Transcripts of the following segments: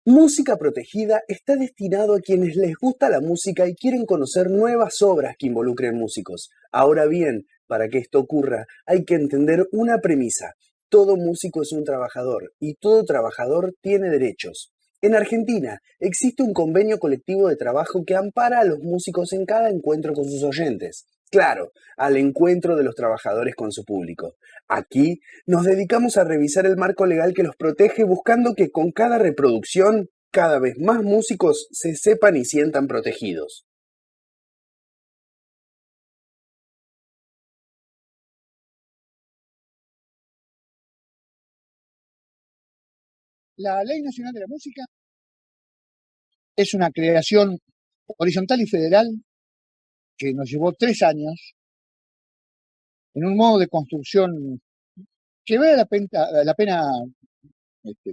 Música Protegida está destinado a quienes les gusta la música y quieren conocer nuevas obras que involucren músicos. Ahora bien, para que esto ocurra, hay que entender una premisa. Todo músico es un trabajador y todo trabajador tiene derechos. En Argentina existe un convenio colectivo de trabajo que ampara a los músicos en cada encuentro con sus oyentes. Claro, al encuentro de los trabajadores con su público. Aquí nos dedicamos a revisar el marco legal que los protege buscando que con cada reproducción cada vez más músicos se sepan y sientan protegidos. La Ley Nacional de la Música es una creación horizontal y federal que nos llevó 3 años en un modo de construcción que vale la pena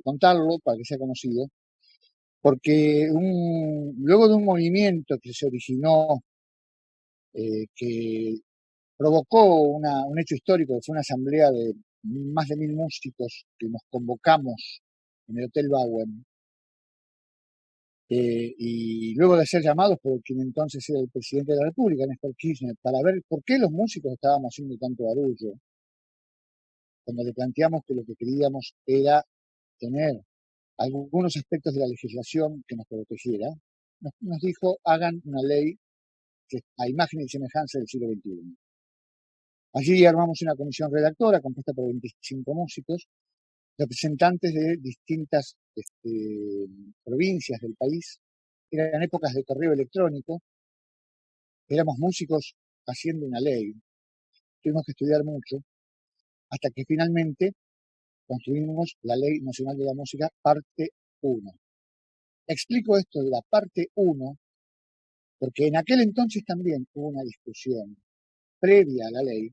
contarlo para que sea conocido, porque luego de un movimiento que se originó, que provocó un hecho histórico, que fue una asamblea de más de 1000 músicos que nos convocamos en el Hotel Bowen, y luego de ser llamados por quien entonces era el presidente de la República, Néstor Kirchner, para ver por qué los músicos estábamos haciendo tanto barullo, cuando le planteamos que lo que queríamos era tener algunos aspectos de la legislación que nos protegiera, nos dijo, hagan una ley que a imagen y semejanza del siglo XXI. Allí armamos una comisión redactora compuesta por 25 músicos, representantes de distintas provincias del país. Eran épocas de correo electrónico, éramos músicos haciendo una ley, tuvimos que estudiar mucho, hasta que finalmente construimos la Ley Nacional de la Música, parte 1. Explico esto de la parte 1, porque en aquel entonces también hubo una discusión previa a la ley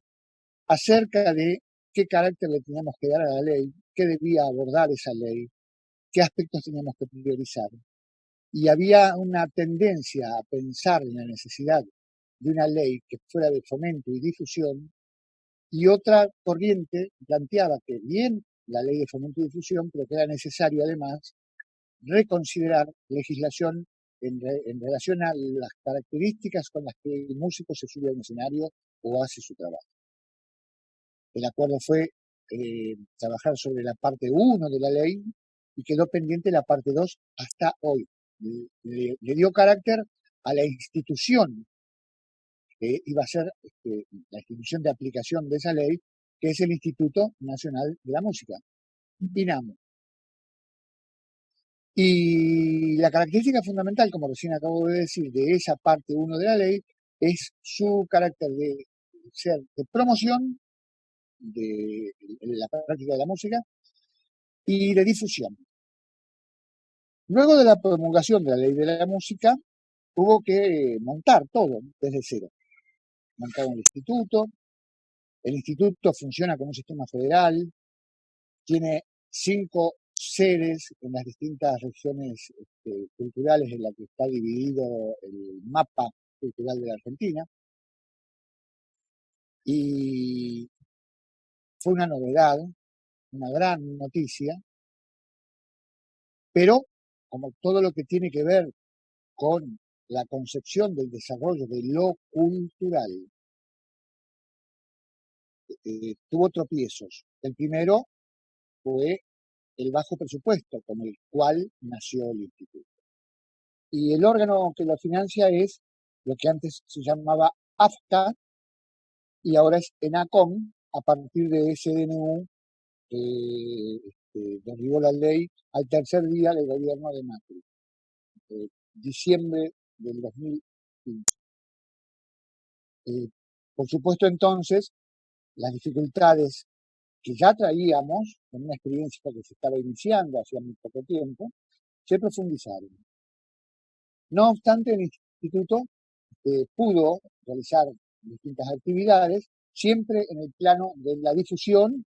acerca de qué carácter le teníamos que dar a la ley, qué debía abordar esa ley, qué aspectos teníamos que priorizar. Y había una tendencia a pensar en la necesidad de una ley que fuera de fomento y difusión, y otra corriente planteaba que bien la ley de fomento y difusión, pero que era necesario además reconsiderar legislación en relación a las características con las que el músico se sube a un escenario o hace su trabajo. El acuerdo fue trabajar sobre la parte 1 de la ley y quedó pendiente la parte 2 hasta hoy. Le dio carácter a la institución que iba a ser la institución de aplicación de esa ley, que es el Instituto Nacional de la Música, INAMU. Y la característica fundamental, como recién acabo de decir, de esa parte 1 de la ley, es su carácter de ser de promoción de la práctica de la música y de difusión. Luego de la promulgación de la ley de la música, hubo que montar todo desde cero. Montar un instituto. El instituto funciona como un sistema federal, tiene 5 sedes en las distintas regiones culturales en las que está dividido el mapa cultural de la Argentina. Y fue una novedad, una gran noticia, pero como todo lo que tiene que ver con la concepción del desarrollo de lo cultural, tuvo tropiezos. El primero fue el bajo presupuesto con el cual nació el instituto. Y el órgano que lo financia es lo que antes se llamaba AFCA y ahora es ENACOM, a partir de ese DNU que derribó la ley al tercer día del gobierno de Macri, diciembre del 2015. Por supuesto, entonces, las dificultades que ya traíamos con una experiencia que se estaba iniciando hacía muy poco tiempo, se profundizaron. No obstante, el instituto pudo realizar distintas actividades, siempre en el plano de la difusión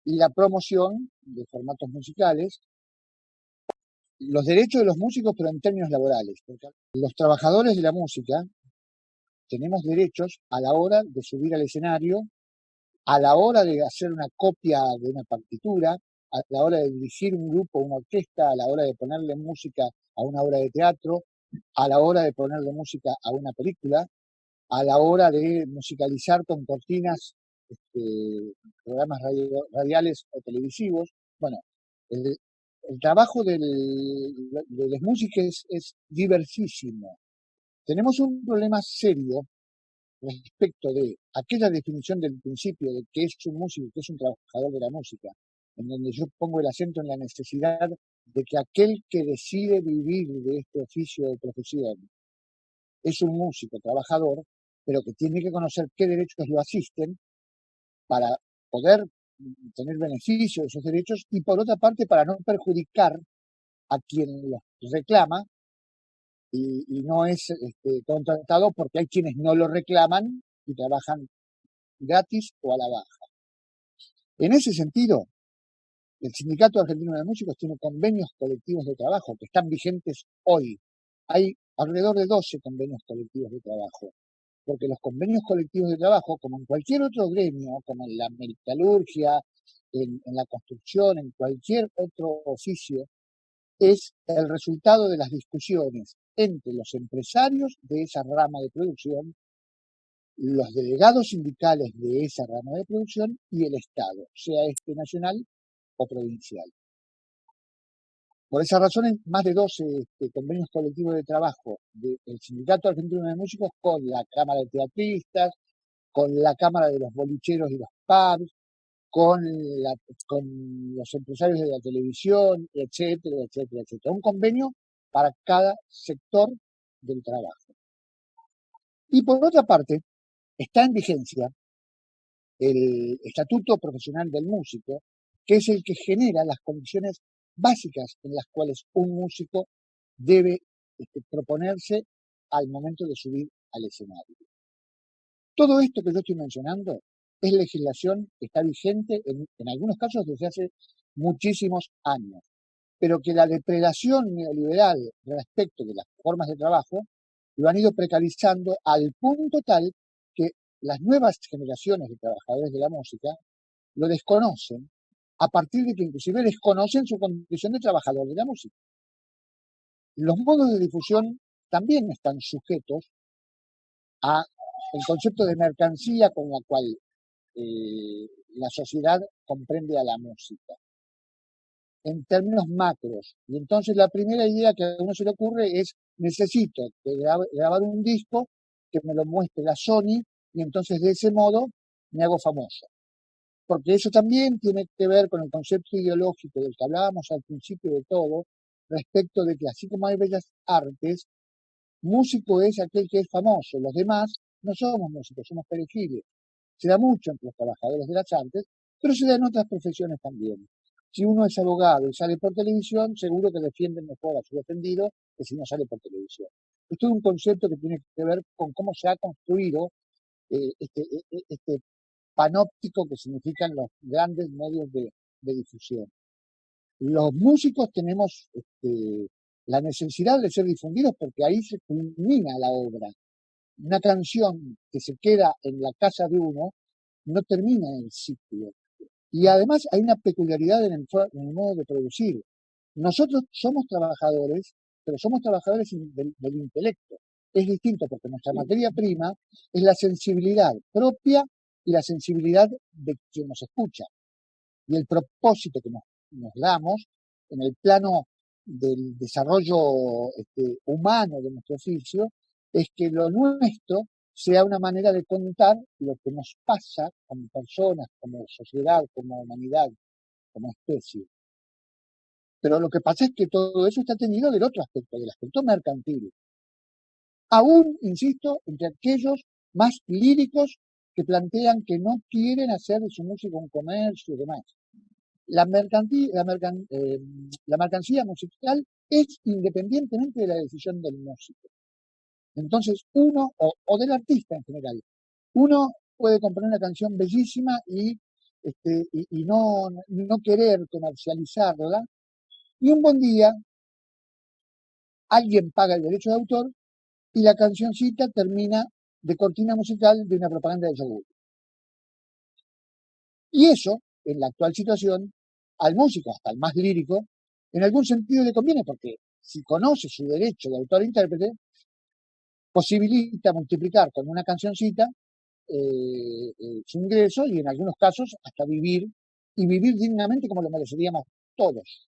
y la promoción de formatos musicales, los derechos de los músicos, pero en términos laborales, porque los trabajadores de la música tenemos derechos a la hora de subir al escenario, a la hora de hacer una copia de una partitura, a la hora de dirigir un grupo, una orquesta, a la hora de ponerle música a una obra de teatro, a la hora de ponerle música a una película, a la hora de musicalizar con cortinas programas radiales o televisivos. Bueno, el trabajo de los músicos es diversísimo. Tenemos un problema serio respecto de aquella definición del principio de que es un músico, que es un trabajador de la música, en donde yo pongo el acento en la necesidad de que aquel que decide vivir de este oficio de profesión es un músico trabajador, pero que tiene que conocer qué derechos lo asisten para poder tener beneficio de esos derechos y por otra parte para no perjudicar a quien los reclama y no es contratado, porque hay quienes no lo reclaman y trabajan gratis o a la baja. En ese sentido, el Sindicato Argentino de Músicos tiene convenios colectivos de trabajo que están vigentes hoy. Hay alrededor de 12 convenios colectivos de trabajo, porque los convenios colectivos de trabajo, como en cualquier otro gremio, como en la metalurgia, en la construcción, en cualquier otro oficio, es el resultado de las discusiones entre los empresarios de esa rama de producción, los delegados sindicales de esa rama de producción y el Estado, sea este nacional o provincial. Por esa razón, hay más de 12 convenios colectivos de trabajo del Sindicato Argentino de Músicos con la Cámara de Teatristas, con la Cámara de los Bolicheros y los Pubs, con los empresarios de la televisión, etcétera, etcétera, etcétera. Un convenio para cada sector del trabajo. Y por otra parte, está en vigencia el Estatuto Profesional del Músico, que es el que genera las condiciones básicas en las cuales un músico debe proponerse al momento de subir al escenario. Todo esto que yo estoy mencionando es legislación que está vigente en algunos casos desde hace muchísimos años, pero que la depredación neoliberal respecto de las formas de trabajo lo han ido precarizando al punto tal que las nuevas generaciones de trabajadores de la música lo desconocen, a partir de que inclusive desconocen su condición de trabajador de la música. Los modos de difusión también están sujetos a el concepto de mercancía con la cual la sociedad comprende a la música, en términos macros. Y entonces la primera idea que a uno se le ocurre es: necesito grabar un disco que me lo muestre la Sony y entonces de ese modo me hago famoso. Porque eso también tiene que ver con el concepto ideológico del que hablábamos al principio de todo, respecto de que así como hay bellas artes, músico es aquel que es famoso, los demás no somos músicos, somos perejiles. Se da mucho entre los trabajadores de las artes, pero se da en otras profesiones también. Si uno es abogado y sale por televisión, seguro que defienden mejor a su defendido que si no sale por televisión. Esto es un concepto que tiene que ver con cómo se ha construido este panóptico que significan los grandes medios de difusión. Los músicos tenemos la necesidad de ser difundidos porque ahí se culmina la obra. Una canción que se queda en la casa de uno no termina el ciclo. Y además hay una peculiaridad en el modo de producir. Nosotros somos trabajadores, pero somos trabajadores del intelecto. Es distinto porque nuestra materia prima es la sensibilidad propia y la sensibilidad de quien nos escucha. Y el propósito que nos damos en el plano del desarrollo humano de nuestro oficio es que lo nuestro sea una manera de contar lo que nos pasa como personas, como sociedad, como humanidad, como especie. Pero lo que pasa es que todo eso está tenido del otro aspecto, del aspecto mercantil. Aún, insisto, entre aquellos más líricos que plantean que no quieren hacer de su música un comercio y demás. La mercancía musical es independientemente de la decisión del músico. Entonces, uno, o del artista en general, uno puede componer una canción bellísima y no querer comercializarla, y un buen día alguien paga el derecho de autor y la cancioncita termina de cortina musical de una propaganda de yogur. Y eso, en la actual situación, al músico, hasta el más lírico, en algún sentido le conviene, porque si conoce su derecho de autor-intérprete, posibilita multiplicar con una cancioncita su ingreso y en algunos casos hasta vivir y vivir dignamente como lo mereceríamos todos.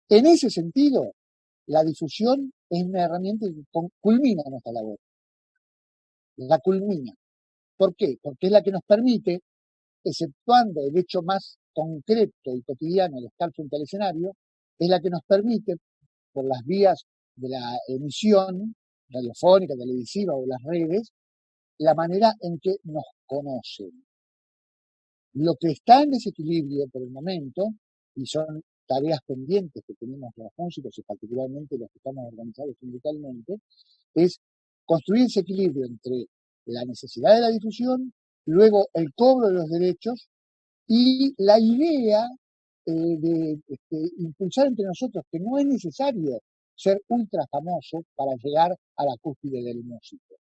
En ese sentido, la difusión es una herramienta que culmina nuestra labor. La culmina. ¿Por qué? Porque es la que nos permite, exceptuando el hecho más concreto y cotidiano de estar frente al escenario, es la que nos permite, por las vías de la emisión radiofónica, televisiva o las redes, la manera en que nos conocen. Lo que está en desequilibrio por el momento, y son tareas pendientes que tenemos los músicos y particularmente los que estamos organizados sindicalmente, es construir ese equilibrio entre la necesidad de la difusión, luego el cobro de los derechos y la idea de impulsar entre nosotros que no es necesario ser ultra famoso para llegar a la cúspide del músico.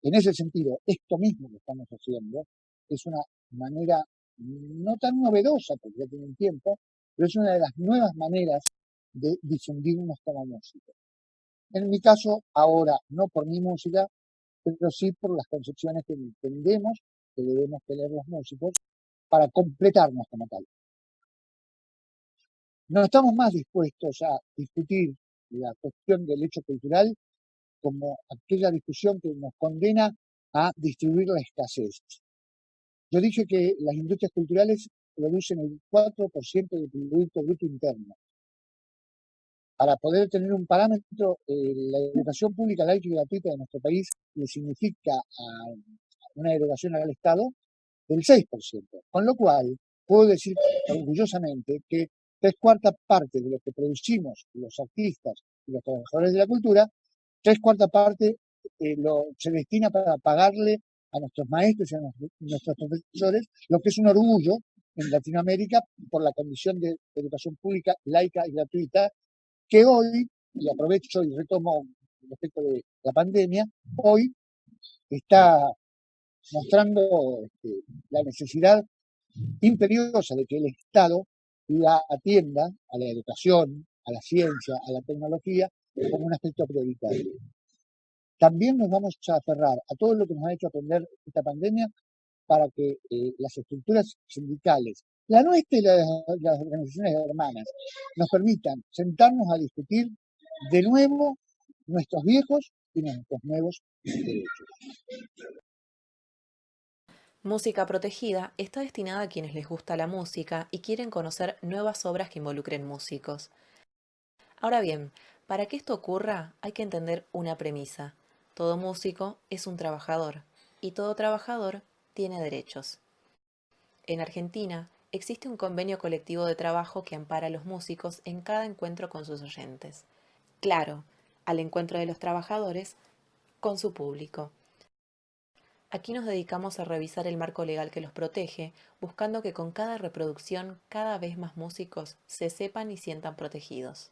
En ese sentido, esto mismo que estamos haciendo es una manera no tan novedosa, porque ya tiene un tiempo, pero es una de las nuevas maneras de difundirnos como músicos. En mi caso, ahora, no por mi música, pero sí por las concepciones que entendemos que debemos tener los músicos para completarnos como tal. No estamos más dispuestos a discutir la cuestión del hecho cultural como aquella discusión que nos condena a distribuir la escasez. Yo dije que las industrias culturales producen el 4% del Producto Bruto Interno. Para poder tener un parámetro, la educación pública laica y gratuita de nuestro país le significa una erogación al Estado del 6%. Con lo cual, puedo decir orgullosamente que 3/4 de lo que producimos los artistas y los trabajadores de la cultura, 3/4 se destina para pagarle a nuestros maestros y a nuestros profesores, lo que es un orgullo en Latinoamérica por la condición de educación pública, laica y gratuita, que hoy, y aprovecho y retomo respecto de la pandemia, hoy está mostrando la necesidad imperiosa de que el Estado la atienda a la educación, a la ciencia, a la tecnología, como un aspecto prioritario. También nos vamos a aferrar a todo lo que nos ha hecho aprender esta pandemia para que las estructuras sindicales, la nuestra y las organizaciones hermanas, nos permitan sentarnos a discutir de nuevo nuestros viejos y nuestros nuevos derechos. Música Protegida está destinada a quienes les gusta la música y quieren conocer nuevas obras que involucren músicos. Ahora bien, para que esto ocurra hay que entender una premisa. Todo músico es un trabajador y todo trabajador tiene derechos. En Argentina existe un convenio colectivo de trabajo que ampara a los músicos en cada encuentro con sus oyentes. Claro, al encuentro de los trabajadores con su público. Aquí nos dedicamos a revisar el marco legal que los protege, buscando que con cada reproducción cada vez más músicos se sepan y sientan protegidos.